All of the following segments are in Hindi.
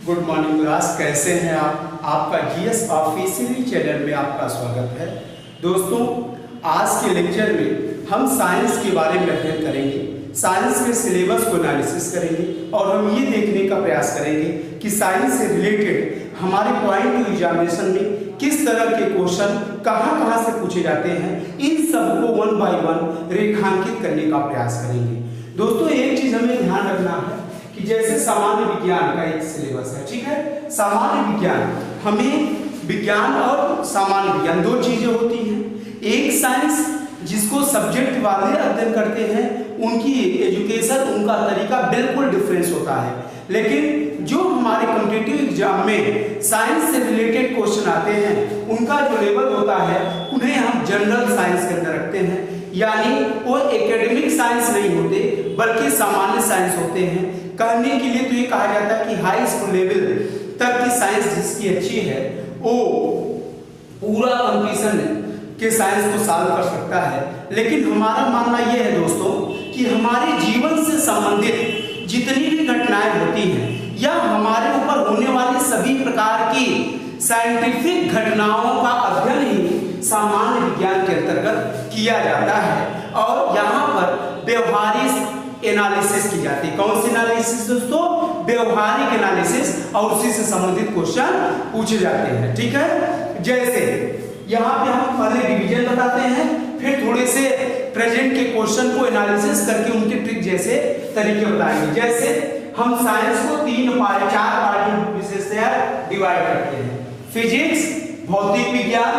गुड मॉर्निंग क्लास, कैसे हैं आप? आपका जीएस ऑफिशियल चैनल में आपका स्वागत है। दोस्तों, आज के लेक्चर में हम साइंस के बारे में अध्ययन करेंगे। साइंस के सिलेबस को एनालिसिस करेंगे और हम ये देखने का प्रयास करेंगे कि साइंस से रिलेटेड हमारे पॉइंट टू एग्जामिनेशन में किस तरह के क्वेश्चन कहाँ से पूछे जाते हैं, इन सबको वन बाय वन रेखांकित करने का प्रयास करेंगे। दोस्तों, एक चीज हमें ध्यान रखना है कि जैसे सामान्य विज्ञान का एक सिलेबस है, ठीक है। सामान्य विज्ञान, हमें विज्ञान और सामान्य विज्ञान दो चीजें होती हैं। एक साइंस जिसको सब्जेक्ट वाले अध्ययन करते हैं, उनकी एजुकेशन, उनका तरीका बिल्कुल डिफरेंस होता है। लेकिन जो हमारे कॉम्पिटिटिव एग्जाम में साइंस से रिलेटेड क्वेश्चन आते हैं, उनका जो लेवल होता है उन्हें हम जनरल साइंस के अंदर रखते हैं। यानी वो एकेडमिक साइंस नहीं होते बल्कि सामान्य साइंस होते हैं। कहने के लिए तो ये कहा जाता है कि हाई स्कूल लेवल तक की साइंस जिसकी अच्छी है वो पूरा कंपटीशन के साइंस को सॉल्व कर सकता है। लेकिन हमारा मानना यह है दोस्तों कि हमारे जीवन से संबंधित जितनी भी घटनाएं होती हैं या हमारे ऊपर होने वाली सभी प्रकार की साइंटिफिक घटनाओं का अध्ययन ही सामान्य विज्ञान के अंतर्गत किया जाता है। और यहाँ पर व्यवहारिक एनालिसिस की जाती है। कौन सी एनालिसिस दोस्तों? व्यवहारिक एनालिसिस, और उसी से संबंधित क्वेश्चन पूछे जाते हैं, ठीक है। जैसे यहाँ पे हम पहले डिवीजन बताते हैं, फिर थोड़े से प्रेजेंट के क्वेश्चन को एनालिसिस करके उनके ट्रिक जैसे तरीके बताएंगे। जैसे हम साइंस को चार पार्ट में विशेषतः डिवाइड करते हैं। फिजिक्स, भौतिक विज्ञान,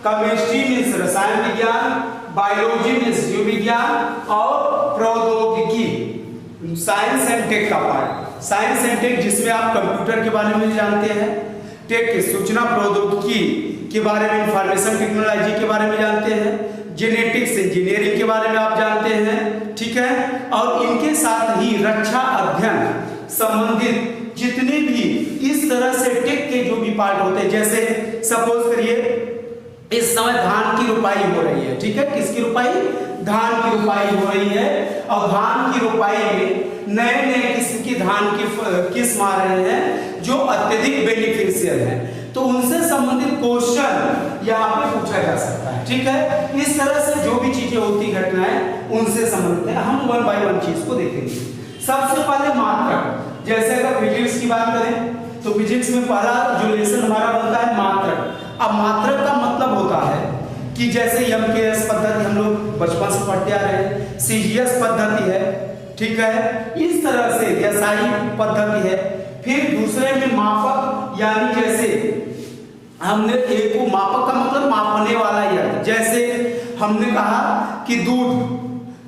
केमिस्ट्री मीन्स रसायन विज्ञान, बायोलॉजी मीन्स जीव विज्ञान, और प्रौद्योगिकी साइंस एंड टेक का पार्ट। साइंस एंड टेक जिसमें आप कंप्यूटर के बारे में जानते हैं, टेक सूचना प्रौद्योगिकी के बारे में, इंफॉर्मेशन टेक्नोलॉजी के बारे में जानते हैं, जेनेटिक्स इंजीनियरिंग के बारे में आप जानते हैं, ठीक है। और इनके साथ ही रक्षा अध्ययन संबंधित जितने भी इस तरह से टेक के जो भी पार्ट होते हैं, जैसे सपोज करिए इस समय धान की रुपाई हो रही है, ठीक है। किसकी रुपाई? धान की रुपाई हो रही है। और धान की रुपाई में नए नए किस्म की धान की किस्म आ रहे हैं जो अत्यधिक बेनिफिशियल हैं, तो उनसे संबंधित क्वेश्चन यहाँ पे पूछा जा सकता है, ठीक है। इस तरह से जो भी चीजें होती घटनाएं उनसे संबंधित है। हम वन बाय वन चीज को देखेंगे। सबसे पहले मात्रक। जैसे अगर फिजिक्स की बात करें तो फिजिक्स में पहला जो लेसन हमारा बनता है मात्रक। अब मात्रक का मतलब होता है कि जैसे एमकेएस पद्धति हम लोग बचपन से पढ़ते आ रहे हैं, सीजीएस पद्धति है, ठीक है। इस तरह से एसआई पद्धति है। फिर दूसरे में मापक, यानी जैसे हमने एक को मापक का मतलब मापने वाला ही है। जैसे हमने कहा कि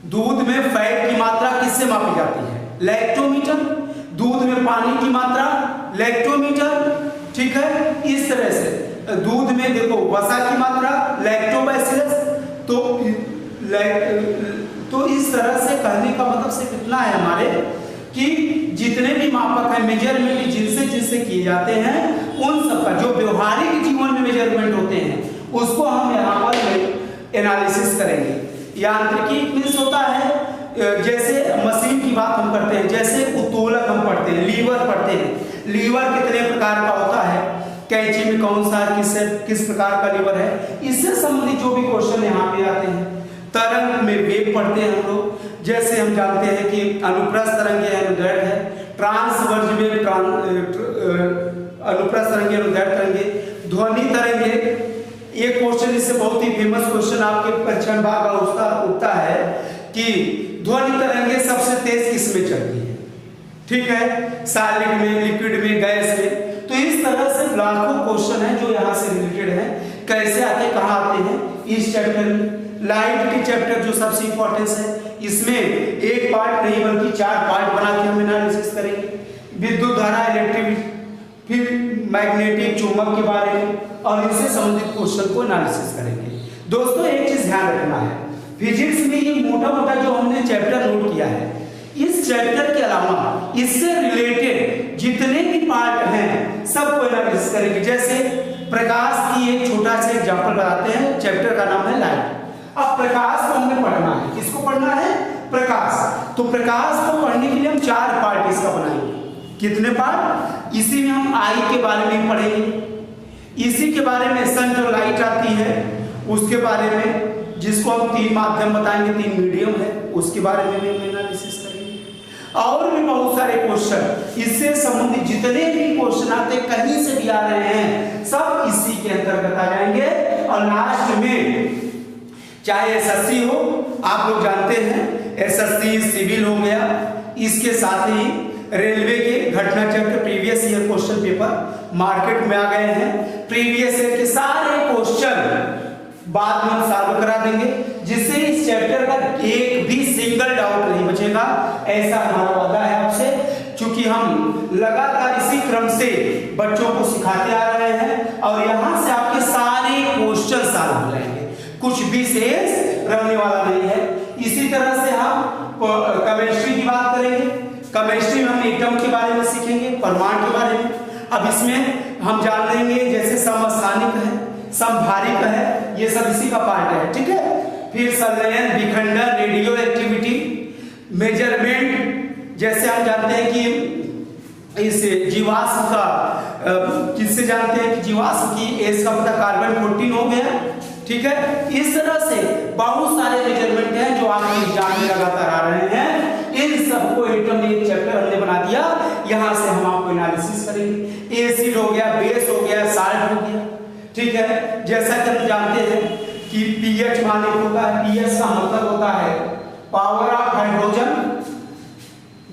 दूध में फैट की मात्रा किससे मापी जाती है? लैक्टोमीटर। दूध में पानी की मात्रा लैक्टोमीटर, ठीक है। इस तरह से दूध में देखो वसा की मात्रा लैक्टोबैसिलस। तो इस तरह से कहने का मतलब सिर्फ इतना है हमारे कि जितने भी मापक हैं, मेजरमेंट जिनसे किए जाते हैं, उन सबका जो व्यवहारिक जीवन में मेजरमेंट होते हैं उसको हम यहाँ पर एनालिसिस करेंगे। यांत्रिकी मीन्स होता है जैसे मशीन की बात हम करते हैं, जैसे उत्तोलक हम पढ़ते हैं, लीवर पढ़ते हैं। लीवर कितने प्रकार का होता है, कैंची में कौन सा किस प्रकार का लीवर है, इससे संबंधित जो भी क्वेश्चन यहाँ पे आते हैं। तरंग में वेग पढ़ते हैं हम लोग। जैसे हम जानते हैं कि अनुप्रस्थ तरंग अनुदैर्घ्य है, ट्रांसवर्ज में अनुप्रस्थ तरंग अनुदैर्घ्य तरंगे, ध्वनि तरंगे। ये क्वेश्चन इससे बहुत ही फेमस क्वेश्चन आपके परीक्षा में बार बार उठता है कि ध्वनि तरंगे सबसे तेज किस में चलती है, ठीक है। सॉलिड में, लिक्विड में, गैस में। तो इस तरह से लाखों क्वेश्चन है जो यहाँ से रिलेटेड है। कैसे आते, कहाँ आते हैं? इस चैप्टर में लाइट के चैप्टर जो सबसे इंपॉर्टेंस है, इसमें एक पार्ट नहीं बल्कि 4 पार्ट बना के हम एनालिसिस करेंगे। विद्युत धारा, इलेक्ट्रिक, फिर मैग्नेटिक, चुंबक के बारे में, और इससे संबंधित क्वेश्चन को एनालिसिस करेंगे। दोस्तों, एक चीज ध्यान रखना है, फिजिक्स में ये मोटा मोटा जो हमने चैप्टर नोट किया है, इस चैप्टर के अलावा इससे रिलेटेड जितने भी पार्ट हैं सबको एनालिसिस करेंगे। जैसे प्रकाश की एक छोटा सा एग्जांपल बताते हैं, चैप्टर का नाम है लाइट। अब प्रकाश को हमने पढ़ना है, किसको पढ़ना है? प्रकाश। तो प्रकाश को पढ़ने के लिए हम 4 पार्ट इसका बनाएंगे। कितने पार्ट, इसी में हम आई के बारे में पढ़ेंगे, इसी के बारे में सन जो लाइट आती है उसके बारे में, जिसको हम 3 माध्यम बताएंगे, 3 मीडियम है, उसके बारे में भी एनालिसिस करेंगे। और भी बहुत सारे क्वेश्चन इससे संबंधित जितने भी क्वेश्चन आते कहीं से भी आ रहे हैं सब इसी के अंतर्गत आ जाएंगे। और लास्ट में चाहे एसएससी हो, आप लोग जानते हैं एसएससी सिविल हो गया, इसके साथ ही रेलवे के घटना चक्र previous year question paper market में आ गए हैं। प्रीवियस ईयर के सारे क्वेश्चन बाद में हम सॉल्व करा देंगे, जिससे इस चैप्टर का एक भी सिंगल डाउट नहीं बचेगा, ऐसा हमारा वादा है आपसे। क्योंकि हम लगातार इसी क्रम से बच्चों को सिखाते आ रहे हैं और यहां से आपके सारे क्वेश्चन सॉल्व हो जाएंगे, कुछ भी शेष रहने वाला नहीं है। इसी तरह से हम केमिस्ट्री की बात करेंगे, केमिस्ट्री में हम एटम के बारे में सीखेंगे, परमाणु के बारे में। अब इसमें हम जान लेंगे जैसे समस्थानिक है, समभारिक है, ये सब इसी का पार्ट है, ठीक है। फिर संलयन, विखंडन, रेडियो एक्टिविटी, मेजरमेंट, जैसे हम जानते हैं कि इस जीवाश्म का किससे जानते हैं कि जीवाश्म की एज का पता कार्बन 14 हो गया, ठीक है। इस तरह से बहुत सारे मेजरमेंट हैं जो आपके एग्जाम में लगातार आ रहे हैं। इन सबको एटम एक चैप्टर हमने बना दिया, यहां से हम आपको एनालिसिस करेंगे। एसिड हो गया, बेस हो गया, साल्ट हो गया, ठीक है। जैसा कि हम जानते हैं कि पीएच मान होता है, पीएच का मतलब होता है पावर ऑफ हाइड्रोजन,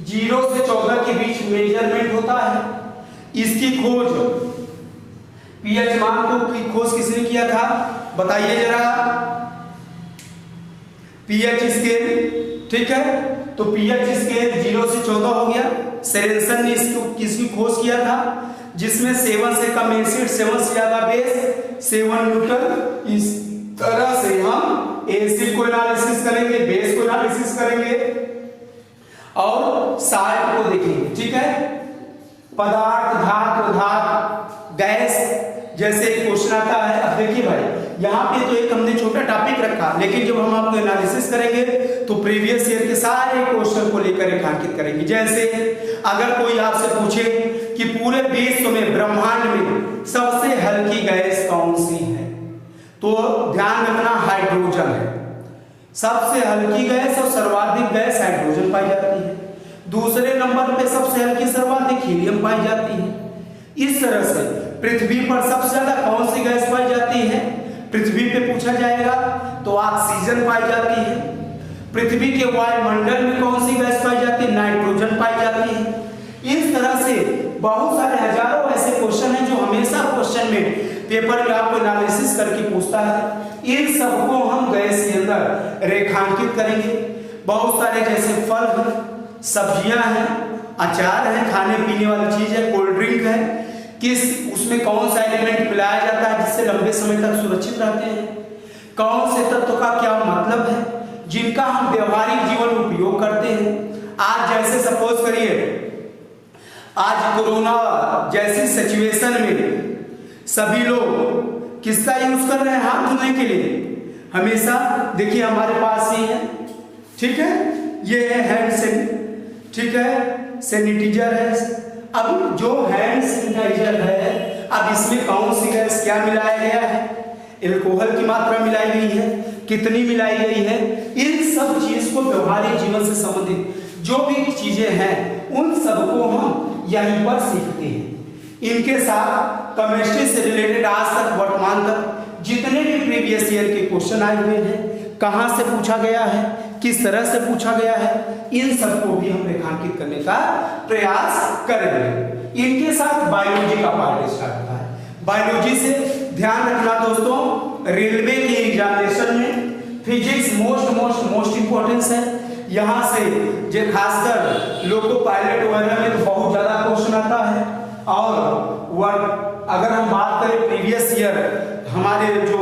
0 से 14 के बीच मेजरमेंट होता है। इसकी खोज पीएच मान की खोज किसने किया था बताइए जरा, पीएच स्केल, ठीक है। तो पीएच स्केल 0 से 14 हो गया। सेरेंसन ने इसको किसकी खोज किया था, जिसमें 7 से कम एसिड, 7 से ज्यादा बेस, 7 न्यूट्रल। इस तरह से हम एसिड को एनालिसिस करेंगे, बेस को एनालिसिस करेंगे और साल्ट को देखेंगे, ठीक है। पदार्थ, धातु, धातु, गैस, जैसे क्वेश्चन आता है। अब देखिए भाई, यहाँ पे तो एक हमने छोटा टॉपिक रखा, लेकिन जब हम आपको एनालिसिस करेंगे तो प्रीवियस ईयर के सारे क्वेश्चन को लेकर रेखांकित करेंगे। जैसे अगर कोई आपसे पूछे कि पूरे विश्व में, ब्रह्मांड में सबसे हल्की गैस कौन सी है, तो ध्यान रखना हाइड्रोजन है। सबसे हल्की गैस और सर्वाधिक गैस हाइड्रोजन पाई जाती है। दूसरे नंबर पे सबसे हल्की सर्वाधिक हीलियम पाई जाती है। इस तरह से पृथ्वी पर सबसे ज्यादा कौन सी गैस पाई जाती है, पृथ्वी पे पूछा जाएगा तो ऑक्सीजन पाई जाती है। पृथ्वी के वायुमंडल में कौन सी गैस पाई जाती है, नाइट्रोजन पाई जाती है। इस तरह से बहुत सारे हजारों ऐसे क्वेश्चन हैं जो हमेशा क्वेश्चन में पेपर में आपको एनालिसिस करके पूछता है। इन सबको हम गैस के अंदर रेखांकित करेंगे। बहुत सारे जैसे फल हैं, सब्जियां हैं, अचार है, खाने पीने वाली चीज है, कोल्ड ड्रिंक है, किस उसमें कौन सा एलिमेंट मिलाया जाता है जिससे लंबे समय तक सुरक्षित रहते हैं, कौन से तत्व का क्या मतलब है, जिनका हम व्यवहारिक जीवन में उपयोग करते हैं। आज जैसे सपोज करिए, आज कोरोना जैसी सिचुएशन में सभी लोग किसका यूज कर रहे हैं हाथ धोने के लिए, हमेशा देखिए हमारे पास ही है, ठीक है। ये है हैंड सैनिटाइजर, ठीक है, सैनिटाइजर है। अब जो हैंड सैनिटाइजर है, अब इसमें कौन सी गैस क्या मिलाया गया है, एल्कोहल की मात्रा मिलाई गई है, कितनी मिलाई गई है, इन सब चीज को व्यवहारिक जीवन से संबंधित जो भी चीजें हैं उन सबको हम यहीं पर सीखते हैं। इनके साथ केमिस्ट्री से रिलेटेड आज तक वर्तमान तक जितने भी प्रीवियस ईयर के क्वेश्चन आए हुए हैं, कहां से पूछा गया है, किस तरह से पूछा गया है, इन सबको भी हम रेखांकित करने का प्रयास करेंगे। इनके साथ बायोलॉजी का पार्ट स्टार्ट होता है। बायोलॉजी से ध्यान रखना दोस्तों, रेलवे के एग्जामिनेशन में फिजिक्स मोस्ट इंपॉर्टेंस है। यहाँ से जो खासकर लोको पायलट वगैरह में तो बहुत ज्यादा क्वेश्चन आता है। और अगर हम बात करें प्रीवियस ईयर हमारे जो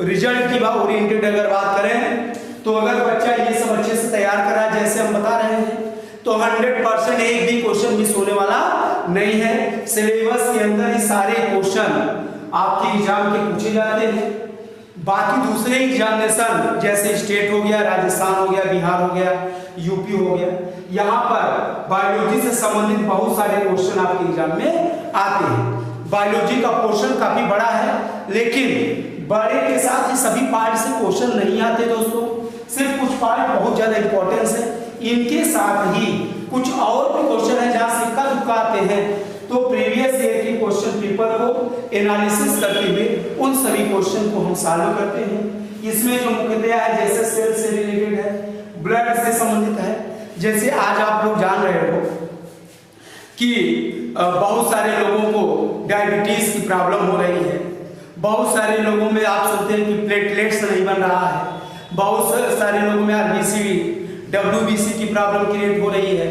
रिजल्ट की बात ओरिएंटेड अगर बात करें, तो अगर बच्चा ये सब अच्छे से तैयार करा जैसे हम बता रहे हैं, तो 100% एक भी क्वेश्चन मिस होने वाला नहीं है। सिलेबस के अंदर ही सारे क्वेश्चन आपके एग्जाम के पूछे जाते हैं। बाकी दूसरे एग्जामिनेशन जैसे स्टेट हो गया, राजस्थान हो गया, बिहार हो गया, यूपी हो गया, यहाँ पर बायोलॉजी से संबंधित बहुत सारे क्वेश्चन आपके एग्जाम में आते हैं। बायोलॉजी का पोर्शन काफी बड़ा है, लेकिन बड़े के साथ ही सभी पार्ट से क्वेश्चन नहीं आते दोस्तों, सिर्फ कुछ पार्ट बहुत ज्यादा इंपॉर्टेंस है। इनके साथ ही कुछ और भी क्वेश्चन है जहाँ से इक्का दुक्का आते हैं, तो प्रीवियस ईयर के क्वेश्चन पेपर को एनालिसिस करते हुए उन सभी क्वेश्चन को हम सॉल्व करते हैं। इसमें जो मुख्यतया है जैसे सेल से रिलेटेड है, ब्लड से संबंधित है, जैसे आज आप लोग जान रहे हो कि बहुत सारे लोगों को डायबिटीज की प्रॉब्लम हो रही है, बहुत सारे लोगों में आप सुनते हैं कि प्लेटलेट्स नहीं बन रहा है, बहुत सारे लोगों में आरबीसी डब्ल्यूबीसी की प्रॉब्लम क्रिएट हो रही है।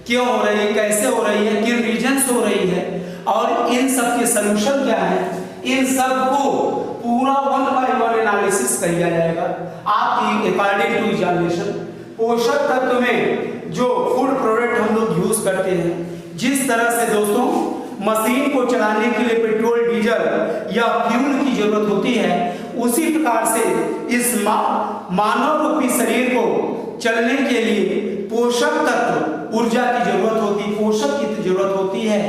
क्यों हो रही है, कैसे हो रही है, किन रीजन से हो रही है, और इन सब के सलूशन क्या है, इन सब को पूरा 1 by 1 एनालिसिस किया जाएगा आपकी अकॉर्डिंग टू एग्जामिनेशन। पोषक तत्व में जो फूड प्रोडक्ट हम लोग यूज करते हैं, जिस तरह से दोस्तों मशीन को चलाने के लिए पेट्रोल, डीजल या फ्यूल की जरूरत होती है, उसी प्रकार से इस मानव रूपी शरीर को चलने के लिए पोषक तत्व, ऊर्जा की जरूरत होती है, पोषक की जरूरत होती है,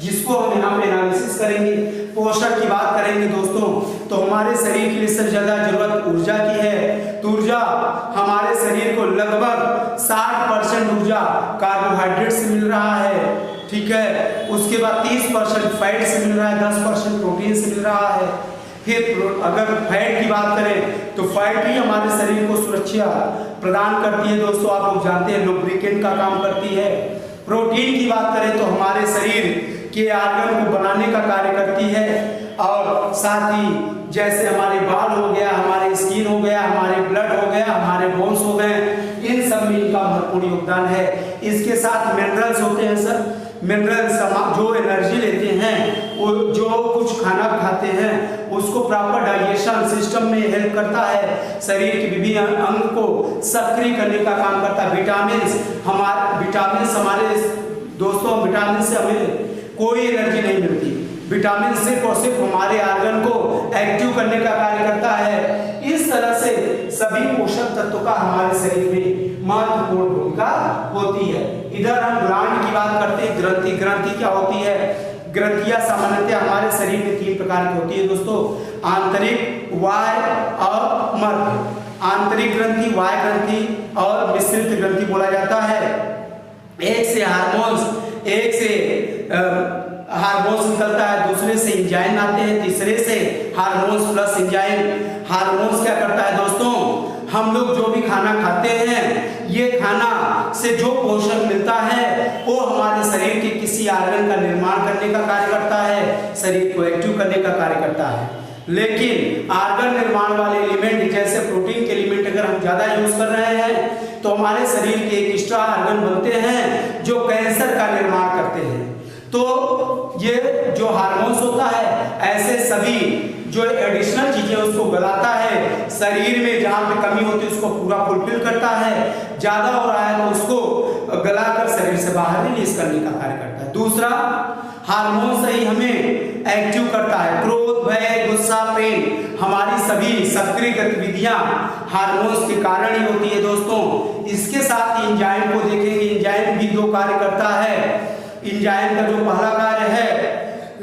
जिसको हम यहाँ पे एनालिसिस करेंगे। पोषक की बात करेंगे दोस्तों, तो हमारे शरीर के लिए सबसे ज्यादा जरूरत ऊर्जा की है। तो ऊर्जा हमारे शरीर को लगभग 60% ऊर्जा कार्बोहाइड्रेट से मिल रहा है, ठीक है। उसके बाद 30% फैट से मिल रहा है, 10% प्रोटीन से मिल रहा है। फिर अगर फैट की बात करें तो फैट ही हमारे शरीर को सुरक्षा प्रदान करती है दोस्तों, आप लोग जानते हैं, लुब्रिकेंट का काम करती है। प्रोटीन की बात करें तो हमारे शरीर के आर्गन को बनाने का कार्य करती है, और साथ ही जैसे हमारे बाल हो गया, हमारे स्किन हो गया, हमारे ब्लड हो गया, हमारे बोन्स हो गए, इन सब में इनका महत्वपूर्ण योगदान है। इसके साथ मिनरल्स होते हैं सर, मिनरल्स जो एनर्जी लेते हैं, वो जो कुछ खाना खाते हैं उसको प्रॉपर डाइजेशन सिस्टम में हेल्प करता है, शरीर के विभिन्न अंग को सक्रिय करने का काम करता है। विटामिन हमारे दोस्तों, विटामिन से हमें कोई एनर्जी नहीं मिलती, विटामिन सिर्फ और सिर्फ हमारे आर्गन को एक्टिव करने का कार्य करता है। इस तरह से सभी पोषक तत्वों का हमारे शरीर में महत्वपूर्ण भूमिका होती है। इधर हम ग्लैंड की बात करते हैं, ग्रंथि। ग्रंथि क्या होती है? ग्रंथियां सामान्यतः हमारे शरीर में 3 प्रकार की होती है दोस्तों, आंतरिक, बाह्य और मध्य। आंतरिक ग्रंथि, बाह्य ग्रंथि और मिश्रित ग्रंथि बोला जाता है। एक से हार्मोन्स निकलता है, दूसरे से एंजाइम आते हैं, तीसरे से हार्मोन्स प्लस एंजाइम। हार्मोन्स क्या करता है दोस्तों, हम लोग जो भी खाना खाते हैं, ये खाना से जो पोषक मिलता है वो हमारे शरीर के किसी आर्गन का निर्माण करने का कार्य करता है, शरीर को एक्टिव करने का कार्य करता है। लेकिन आर्गन निर्माण वाले एलिमेंट जैसे प्रोटीन के एलिमेंट अगर हम ज्यादा यूज कर रहे हैं तो हमारे शरीर के एक एक्स्ट्रा आर्गन बनते हैं जो कैंसर का निर्माण करते हैं। तो ये जो हार्मोन्स होता है, ऐसे सभी जो एडिशनल चीजें उसको गलाता है, शरीर में जहाँ पे कमी होती है उसको पूरा फुलफिल करता है, ज्यादा हो रहा है तो उसको गलाकर शरीर से बाहर रिलीज करने का कार्य करता है। दूसरा, हार्मोन से ही हमें एक्टिव करता है, क्रोध, भय, गुस्सा, प्रेम, हमारी सभी सक्रिय गतिविधियां हार्मोन्स के कारण ही होती है दोस्तों। इसके साथ ही एंजाइम को देखेंगे, एंजाइम भी 2 कार्य करता है। एंजाइम का जो पहला कार्य है,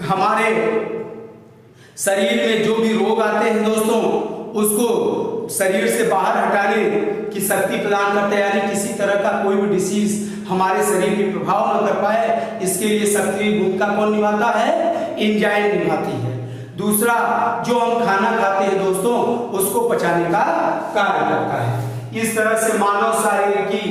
हमारे शरीर में जो भी रोग आते हैं दोस्तों उसको शरीर से बाहर हटाने की शक्ति प्रदान करते हैं, यानी किसी तरह का कोई भी डिसीज हमारे शरीर में प्रभाव न कर पाए, इसके लिए सक्रिय भूमिका कौन निभाता है? एंजाइम निभाती है। दूसरा, जो हम खाना खाते हैं दोस्तों उसको पचाने का कार्य करता है। इस तरह से मानव शरीर की,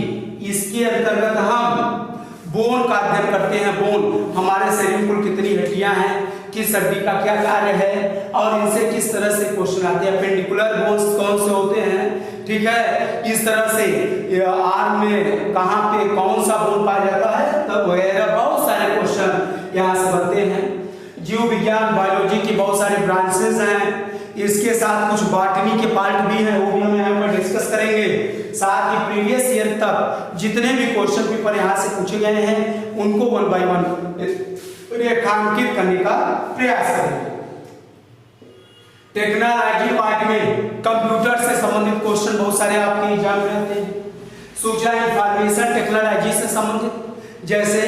इसके अंतर्गत हम बोन का अध्ययन करते हैं। बोन, हमारे शरीर में कुल कितनी हड्डियां हैं, किस हड्डी का क्या कार्य है, और इनसे किस तरह से क्वेश्चन आते हैं। पेंडिकुलर बोन्स कौन से होते हैं, ठीक है, इस तरह से आर्म में कहाँ पे कौन सा बोन पाया जाता है, तब वगैरह बहुत सारे क्वेश्चन यहाँ से बनते हैं। जीव विज्ञान, बायोलॉजी की बहुत सारे ब्रांचेस हैं, इसके साथ कुछ बॉटनी के पार्ट भी हैं, वो भी हम यहाँ पर डिस्कस करेंगे। साथ ही प्रीवियस ईयर तक जितने भी क्वेश्चन पेपर यहाँ से पूछे गए हैं उनको 1 by 1 रेखांकित करने का प्रयास करेंगे। टेक्नोलॉजी पार्ट में कंप्यूटर से संबंधित क्वेश्चन बहुत सारे आपके एग्जाम में रहते हैं। सूचना इंफॉर्मेशन टेक्नोलॉजी से संबंधित, जैसे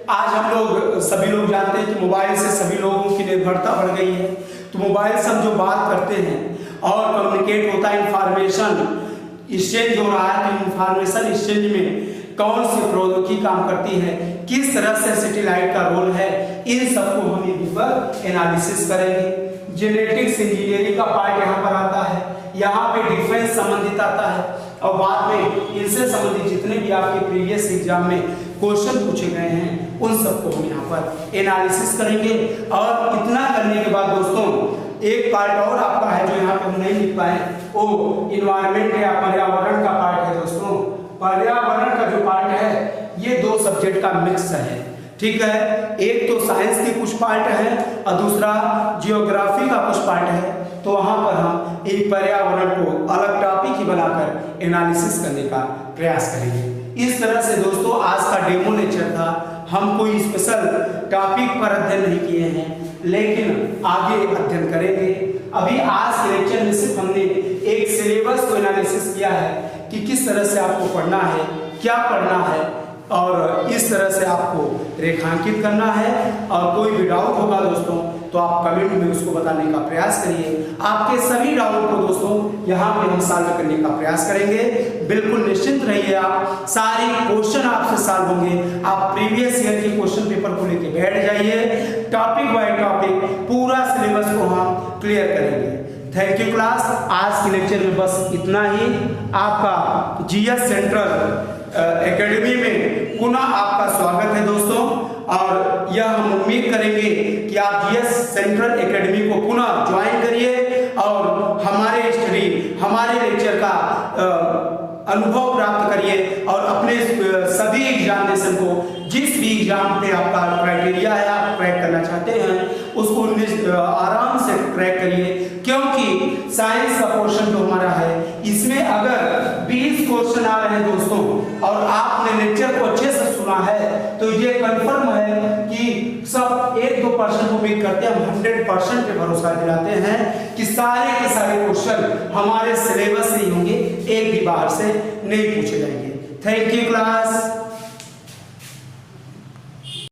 आज हम लोग सभी लोग जानते हैं कि मोबाइल से सभी लोगों की निर्भरता बढ़ गई है। तो मोबाइल से हम जो बात करते हैं और कम्युनिकेट होता है, इंफॉर्मेशन एक्सचेंज हो रहा है, तो इंफॉर्मेशन एक्सचेंज में कौन सी प्रौद्योगिकी काम करती है, किस तरह से सैटेलाइट का रोल है, इन सबको हम यहीं पर एनालिसिस करेंगे। जेनेटिक्स इंजीनियरिंग का पार्ट यहाँ पर आता है, यहाँ पे डिफेंस संबंधित आता है, और बाद में इनसे संबंधित जितने भी आपके प्रीवियस एग्जाम में क्वेश्चन पूछे गए हैं उन सबको हम यहाँ पर एनालिसिस करेंगे। और इतना करने के बाद दोस्तों एक पार्ट और आपका है जो यहाँ पे हम नहीं लिख पाए, वो इन्वायरमेंट या पर्यावरण का पार्ट है। दोस्तों पर्यावरण का जो पार्ट है ये दो सब्जेक्ट का मिक्स है, ठीक है। एक तो साइंस के कुछ पार्ट है और दूसरा जियोग्राफी का कुछ पार्ट है। तो वहां पर हम एक पर्यावरण को अलग टॉपिक ही बनाकर एनालिसिस करने का प्रयास करेंगे। इस तरह से दोस्तों आज का डेमो लेक्चर था। हम कोई स्पेशल टॉपिक पर अध्ययन नहीं किए हैं, लेकिन आगे अध्ययन करेंगे। अभी आज के लेक्चर में सिर्फ हमने एक सिलेबस को एनालिसिस किया है कि किस तरह से आपको पढ़ना है, क्या पढ़ना है, और इस तरह से आपको रेखांकित करना है। और कोई भी डाउट होगा दोस्तों तो आप कमेंट में उसको बताने का प्रयास करिए। आपके सभी डाउट को दोस्तों यहाँ पे हम सॉल्व करने का प्रयास करेंगे। बिल्कुल निश्चिंत रहिए, आप सारे क्वेश्चन आपसे सॉल्व होंगे। आप प्रीवियस ईयर के क्वेश्चन पेपर को लेके बैठ जाइए, टॉपिक बाय टॉपिक पूरा सिलेबस को हम क्लियर करेंगे। Thank you class. आज के लेक्चर में बस इतना ही। आपका जीएस सेंट्रल एकेडमी में पुनः आपका स्वागत है दोस्तों, और यह हम उम्मीद करेंगे कि आप जीएस सेंट्रल एकेडमी को पुनः ज्वाइन करिए और हमारे स्टडी, हमारे लेक्चर का अनुभव प्राप्त करिए और अपने सभी एग्जामिनेशन को, जिस भी एग्जाम पे आपका क्राइटेरिया है आप क्रैक करना चाहते हैं, उसको आराम से क्रैक करिए। क्योंकि साइंस का पोर्शन जो हमारा है इसमें अगर 20 क्वेश्चन आ रहे हैं दोस्तों और आपने लेक्चर को अच्छे से सुना है तो ये कंफर्म है कि सब 1-2% उम्मीद करते हैं, हम 100% पे भरोसा दिलाते हैं कि सारे के सारे क्वेश्चन हमारे सिलेबस से ही होंगे, एक भी बाहर से नहीं पूछे जाएंगे। Thank you class.